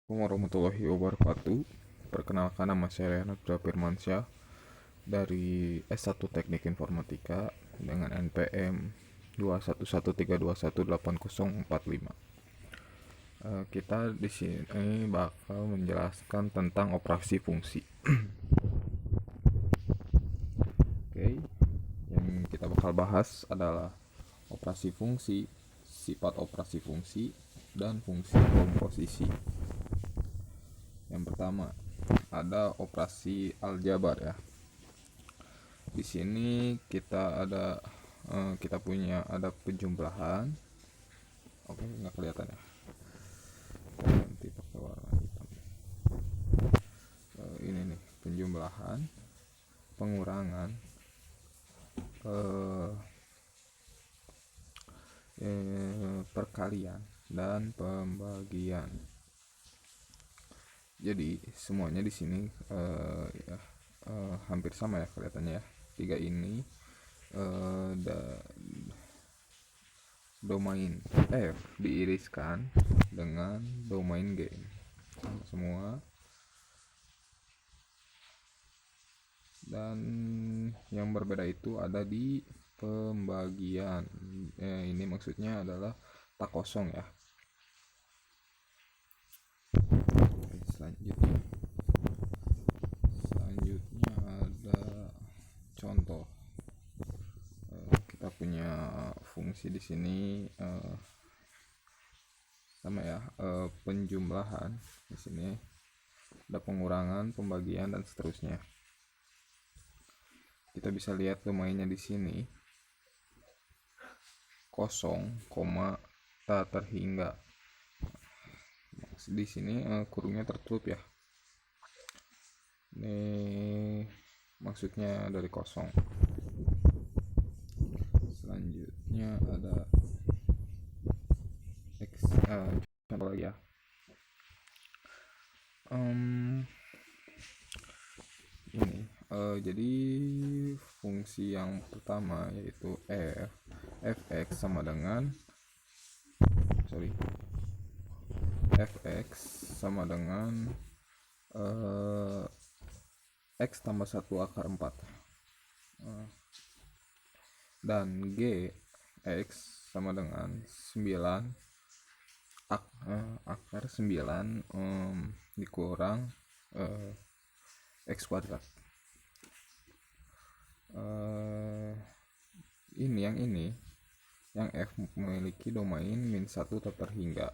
Assalamualaikum warahmatullahi wabarakatuh. Perkenalkan, nama saya Renata Firmansyah dari S1 Teknik Informatika dengan NPM 2113218045. Kita di sini bakal menjelaskan tentang operasi fungsi. Oke, yang kita bakal bahas adalah operasi fungsi, sifat operasi fungsi, dan fungsi komposisi. Yang pertama ada operasi aljabar ya. Di sini kita punya ada penjumlahan. Oke, nggak kelihatan ya. Nanti pakai warna hitam. Ini nih penjumlahan, pengurangan, eh, perkalian dan pembagian. Jadi semuanya di sini hampir sama ya kelihatannya ya. Tiga ini domain F diiriskan dengan domain G semua, dan yang berbeda itu ada di pembagian. Ini maksudnya adalah tak kosong ya. Selanjutnya ada contoh. Kita punya fungsi di sini sama ya, penjumlahan. Di sini ada pengurangan, pembagian, dan seterusnya. Kita bisa lihat domainnya di sini kosong, koma, tak terhingga. Di sini kurungnya tertutup ya. Ini maksudnya dari kosong. Selanjutnya ada contoh lagi ya. Ini jadi fungsi yang pertama yaitu fx sama dengan fx sama dengan x tambah 1 akar 4, dan g x sama dengan 9 akar 9 dikurang x kuadrat. Yang F memiliki domain min 1 tak terhingga,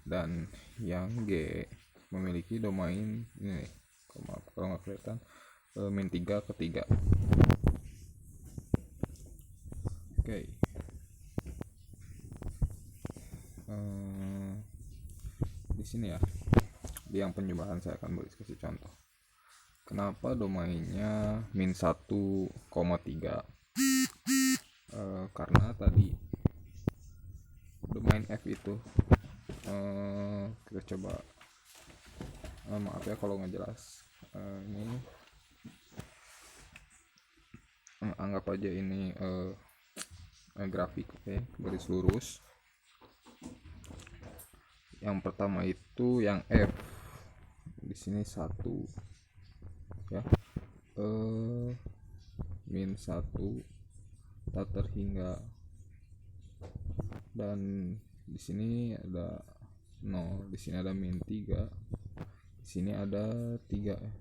dan yang G memiliki domain ini, kalau nggak kelihatan, min 3 ke 3. Oke. Di sini ya, di yang penjumlahan saya akan beri kasih contoh. Kenapa domainnya min 1,3? Karena tadi domain F itu kita coba, maaf ya kalau nggak jelas. Ini anggap aja ini grafik, oke, garis lurus. Yang pertama itu yang F di sini 1 ya, min 1 tak terhingga, dan di sini ada 0, di sini ada min 3, di sini ada 3 ya.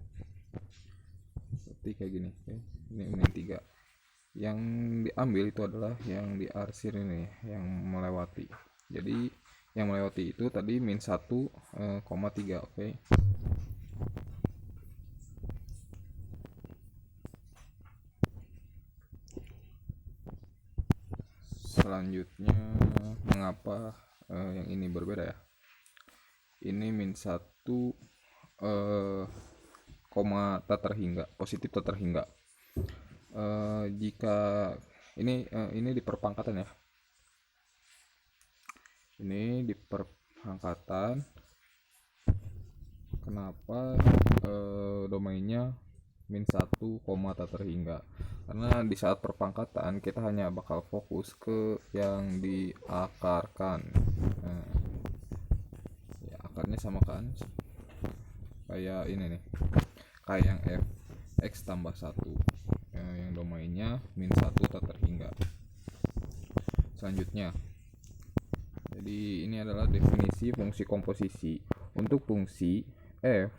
Seperti kayak gini, oke. Ini min 3. Yang diambil itu adalah yang diarsir ini, yang melewati. Jadi yang melewati itu tadi min 1,3, oke. Selanjutnya, mengapa yang ini berbeda ya? Ini min 1 koma tak terhingga, positif tak terhingga. Jika ini di perpangkatan ya. Ini di perpangkatan. Kenapa domainnya min 1 koma tak terhingga? Karena di saat perpangkatan kita hanya bakal fokus ke yang diakarkan. akarnya sama kan, kayak ini nih, kayak yang f x tambah 1, yang domainnya min 1 tak terhingga. Selanjutnya, jadi ini adalah definisi fungsi komposisi untuk fungsi f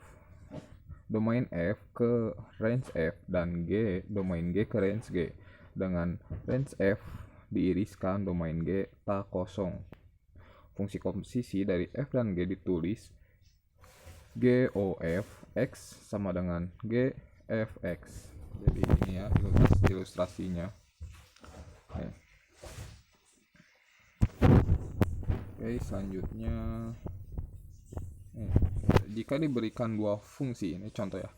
domain f ke range f dan g domain g ke range g, dengan range f diiriskan domain g tak kosong. Fungsi komposisi dari f dan g ditulis GOF X sama dengan GFX. Jadi ini ya ilustrasinya. Oke, selanjutnya jika diberikan dua fungsi, ini contoh ya,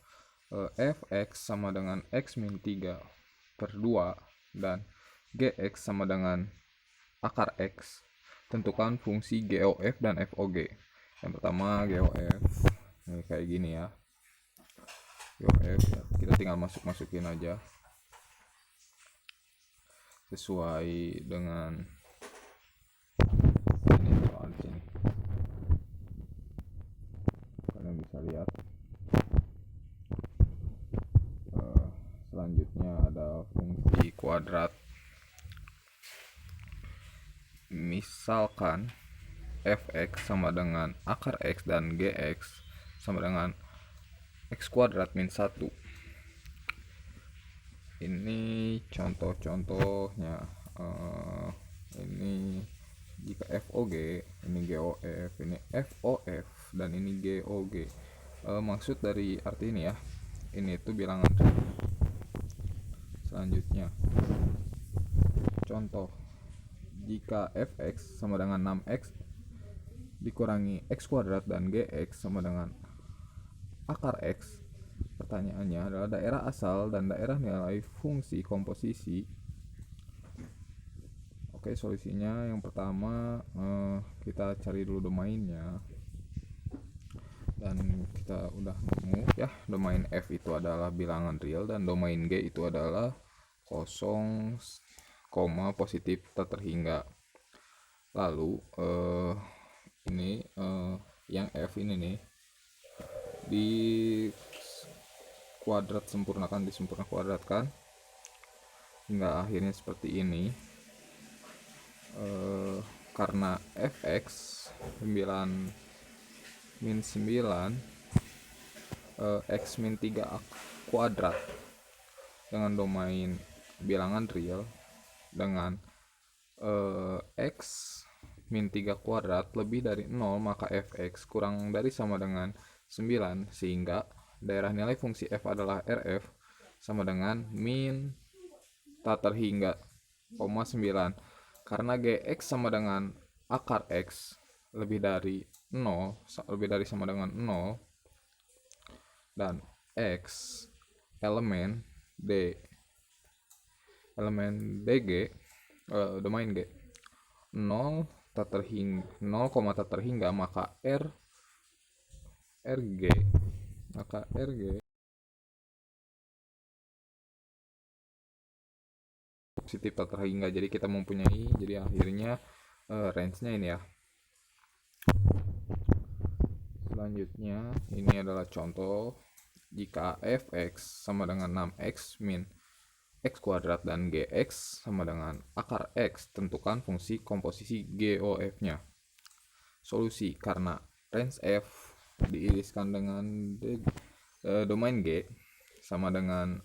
fx sama dengan x min 3/2 dan gx sama dengan akar x, tentukan fungsi GOF dan FOG. Yang pertama GOF, ini kayak gini ya, GOF ya, kita tinggal masukin aja sesuai dengan ini soal di sini. Kalian bisa lihat. Selanjutnya ada fungsi kuadrat. Misalkan fx sama dengan akar x dan gx sama dengan x kuadrat min 1. Ini contoh-contohnya. Ini jika FOG, ini GOF, ini FOF, dan ini GOG. Maksud dari arti ini ya, ini itu bilangan. Selanjutnya, contoh, jika fx sama dengan 6x dikurangi x kuadrat dan gx sama dengan akar x, pertanyaannya adalah daerah asal dan daerah nilai fungsi komposisi. Oke, solusinya yang pertama kita cari dulu domainnya, dan kita udah nemu ya, domain f itu adalah bilangan real dan domain g itu adalah 0, positif tak terhingga. Lalu ini yang f ini nih di kuadrat sempurnakan, disempurna kuadratkan hingga akhirnya seperti ini. Karena fx 9 min 9 x min 3 kuadrat dengan domain bilangan real dengan x min 3 kuadrat lebih dari 0, maka fx kurang dari sama dengan 9, sehingga daerah nilai fungsi f adalah rf sama dengan min tak terhingga, 9. Karena gx sama dengan akar x lebih dari 0, lebih dari sama dengan 0, dan x elemen dg domain g 0, tak terhingga, maka rg positif tak terhingga. Jadi kita mempunyai, jadi akhirnya range-nya ini ya. Selanjutnya ini adalah contoh, jika fx sama dengan 6x min x kuadrat dan gx sama dengan akar x, tentukan fungsi komposisi GOF-nya. Solusi, karena range f diiriskan dengan domain g sama dengan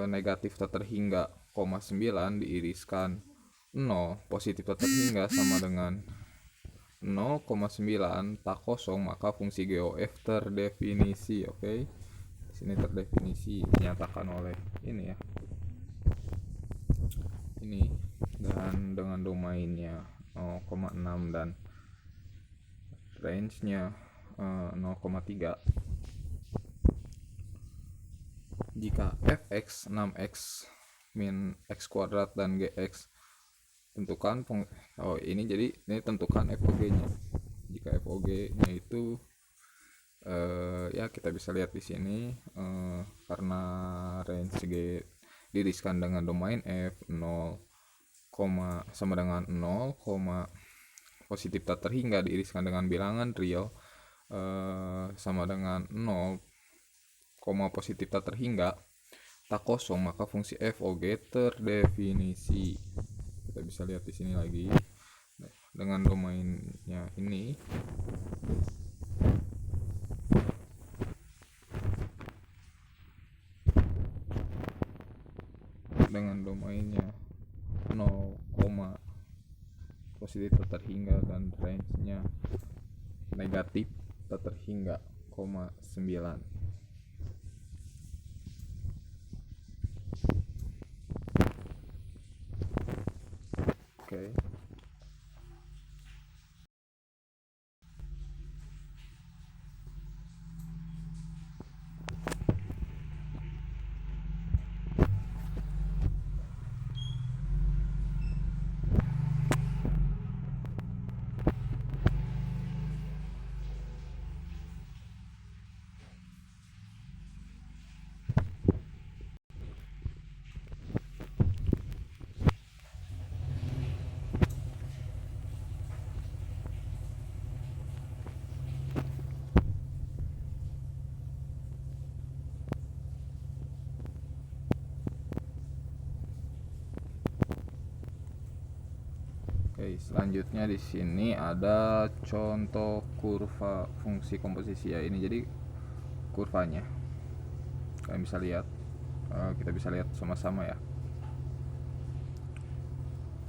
negatif tak terhingga, 9 diiriskan 0 positif tak terhingga sama dengan 0,9 tak kosong, maka fungsi GOF terdefinisi. Oke, di sini terdefinisi dinyatakan oleh ini ya, ini, dan dengan domainnya 0,6 dan range-nya 0,3. Jika fx 6x min x kuadrat dan gx, tentukan ini, jadi ini tentukan FOG-nya. Jika FOG-nya itu ya kita bisa lihat di sini, karena range G diriskan dengan domain f 0, sama dengan 0, positif tak terhingga diiriskan dengan bilangan real sama dengan 0, positif tak terhingga tak kosong, maka fungsi f oge terdefinisi. Kita bisa lihat di sini lagi dengan domainnya ini. Dengan domainnya 0, positif tak terhingga dan range-nya negatif tak terhingga, 9. Oke. Oke, selanjutnya di sini ada contoh kurva fungsi komposisi ya. Ini jadi kurvanya. Kalian bisa lihat, kita bisa lihat sama-sama ya.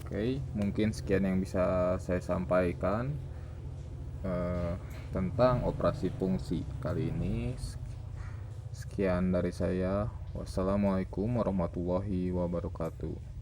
Oke, mungkin sekian yang bisa saya sampaikan tentang operasi fungsi kali ini. Sekian dari saya. Wassalamualaikum warahmatullahi wabarakatuh.